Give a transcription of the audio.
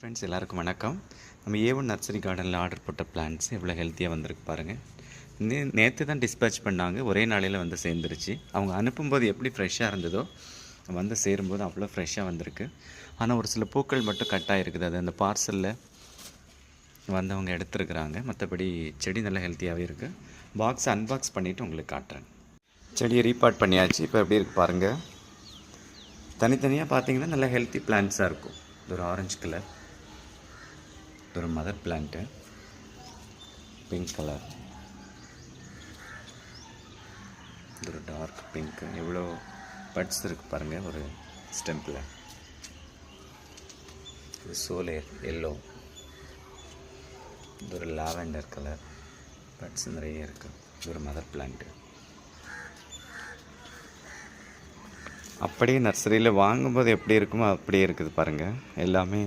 Friends எல்லாருக்கும் வணக்கம். நம்ம A1 நர்சரி கார்டனில் ஆர்டர் போட்ட பிளான்ட்ஸ் எவ்வளோ ஹெல்த்தியாக வந்திருக்கு பாருங்கள். நேற்று தான் டிஸ்பேச் பண்ணாங்க, ஒரே நாளையில் வந்து சேர்ந்துருச்சு. அவங்க அனுப்பும்போது எப்படி ஃப்ரெஷ்ஷாக இருந்ததோ வந்து சேரும்போது அவ்வளோ ஃப்ரெஷ்ஷாக வந்திருக்கு. ஆனால் ஒரு சில பூக்கள் மட்டும் கட்டாக இருக்குது. அது அந்த பார்சலில் வந்து அவங்க எடுத்துருக்குறாங்க. மற்றபடி செடி நல்லா ஹெல்த்தியாகவே இருக்குது. பாக்ஸ் அன்பாக்ஸ் பண்ணிவிட்டு உங்களுக்கு காட்டுறேன். செடியை ரீபார்ட் பண்ணியாச்சு. இப்போ எப்படி இருக்குது பாருங்கள். தனித்தனியாக பார்த்தீங்கன்னா நல்லா ஹெல்த்தி பிளான்ட்ஸாக இருக்கும். இது ஒரு ஆரஞ்சு கலர், இது ஒரு மதர் பிளான்ட்டு, பிங்க் கலர், இது ஒரு டார்க் பிங்க்கு. எவ்வளோ பட்ஸ் இருக்குது பாருங்கள் ஒரு ஸ்டெம்பில். இது சோலேர் எல்லோ, இது ஒரு லாவெண்டர் கலர், பட்ஸ் நிறைய இருக்குது. இது ஒரு மதர் பிளான்ட்டு. அப்படியே நர்சரியில் வாங்கும்போது எப்படி இருக்குமோ அப்படியே இருக்குது பாருங்கள். எல்லாமே